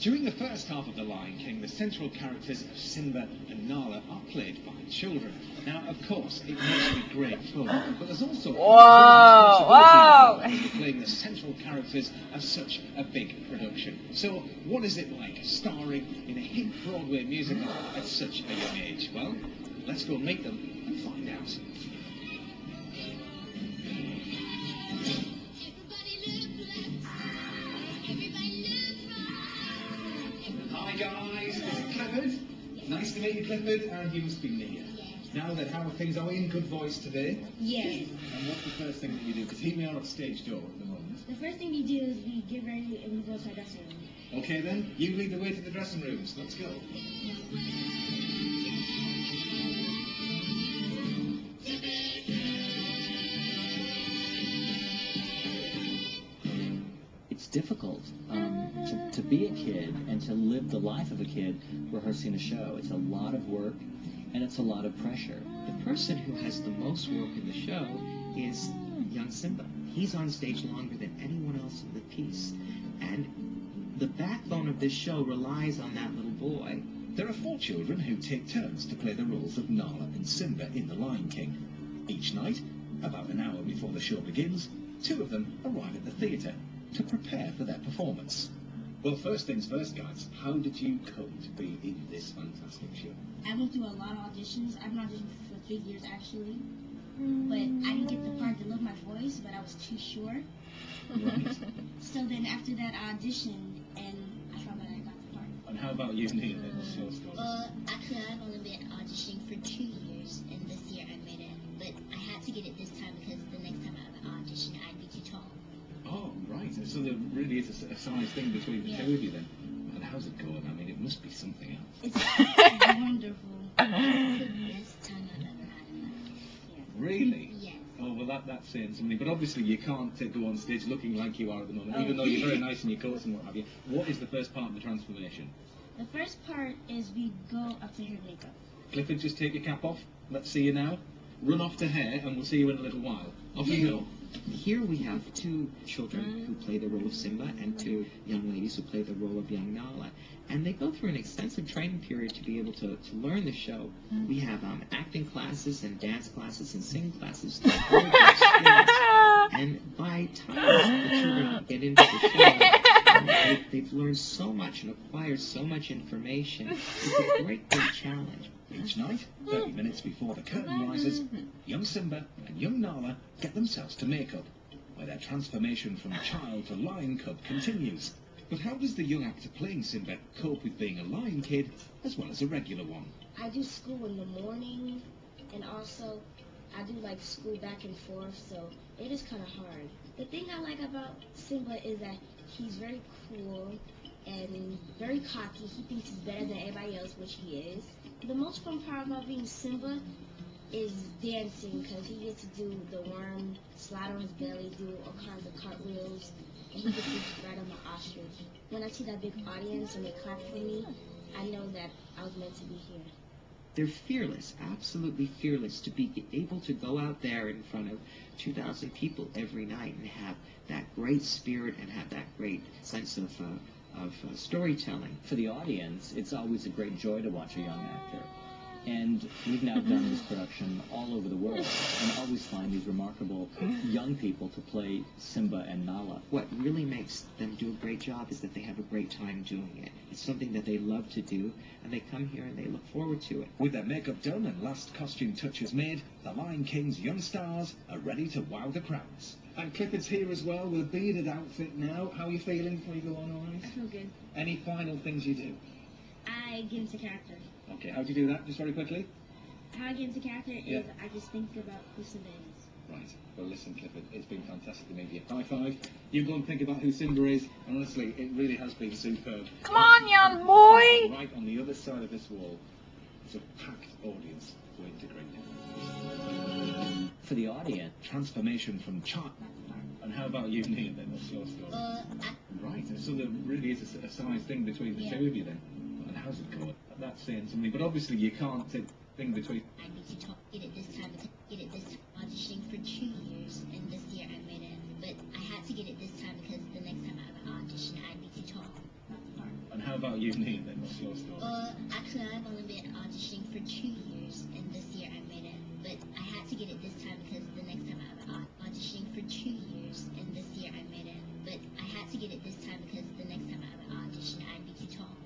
During the first half of The Lion King, the central characters of Simba and Nala are played by children. Now, of course, it must be great fun, but there's also responsibility in playing the central characters of such a big production. So, what is it like starring in a hit Broadway musical at such a young age? Well, let's go meet them and find out. Hi guys, this is Clifford. Nice to meet you, Clifford, and you must be Nia. Now then, how are things? Are we in good voice today? Yes. And what's the first thing that you do? Because here we are at stage door at the moment. The first thing we do is we get ready and we go to our dressing room. Okay then, you lead the way to the dressing rooms. Let's go. It's difficult to be a kid and to live the life of a kid rehearsing a show. It's a lot of work and it's a lot of pressure. The person who has the most work in the show is young Simba. He's on stage longer than anyone else in the piece. And the backbone of this show relies on that little boy. There are 4 children who take turns to play the roles of Nala and Simba in The Lion King. Each night, about an hour before the show begins, 2 of them arrive at the theatre to prepare for their performance. Well, first things first, guys, how did you come to be in this fantastic show? I went through a lot of auditions. I've been auditioning for 3 years actually. But I didn't get the part to love my voice, but I was too short. Right. So then after that I auditioned and I found that I got the part. And how about you, Nia, then? What's your story? Actually, I've only been auditioning for 2 years, and this year I made it. But I had to get it this time because the next time I would audition, I'd be too tall. Oh, right. So there really is a size thing between the 2 of you then. And how's it going? I mean, it must be something else. It's wonderful. It's the best time I've ever had in my life. Yeah. Really? Yes. Oh, well, that's saying something. But obviously you can't go on stage looking like you are at the moment, even though you're very nice in your coats and what have you. What is the first part of the transformation? The first part is we go up to hair and makeup. Clifford, just take your cap off. Let's see you now. Run off to hair and we'll see you in a little while. Off you go. Here we have 2 children who play the role of Simba and 2 young ladies who play the role of young Nala. And they go through an extensive training period to be able to learn the show. We have acting classes and dance classes and singing classes. And by the time the children get into the show, they've learned so much and acquired so much information. It's a great challenge. Each night, 30 minutes before the curtain rises, young Simba and young Nala get themselves to makeup, where their transformation from child to lion cub continues. But how does the young actor playing Simba cope with being a lion kid as well as a regular one? I do school in the morning and also I do like school back and forth, so it is kind of hard. The thing I like about Simba is that he's very cool and very cocky. He thinks he's better than everybody else, which he is. The most fun part about being Simba is dancing, because he gets to do the worm, slide on his belly, do all kinds of cartwheels, and he gets to ride on the ostrich. When I see that big audience and they clap for me, I know that I was meant to be here. They're fearless, absolutely fearless, to be able to go out there in front of 2,000 people every night and have that great spirit and have that great sense of storytelling. For the audience, it's always a great joy to watch a young actor. And we've now done this production all over the world and always find these remarkable young people to play Simba and Nala. What really makes them do a great job is that they have a great time doing it. It's something that they love to do, and they come here and they look forward to it. With their makeup done and last costume touches made, the Lion King's young stars are ready to wow the crowds. And Clifford's here as well with a bearded outfit now. How are you feeling before you go on, all right? I feel good. Any final things you do? I get into character. Okay, how do you do that? Just very quickly. How I get into character is I just think about who Simba is. Right. Well, listen, Clifford, it's been fantastic to meet you. High five. You go and think about who Simba is, and honestly, it really has been superb. Come on, young boy! Right on the other side of this wall is a packed audience to integrate it. For the audience, transformation from child. And how about you, Nia, then? What's your story? Right. So there really is a size thing between the 2 of you then. And how's it going? That's saying something, but obviously you can't thing between. I'd be too tall. Get it this time. Auditioning for 2 years, and this year I made it. But I had to get it this time because the next time I would audition, I'd be too tall. And how about you, Neil, then? What's your story? Actually, I've only been auditioning for 2 years, and this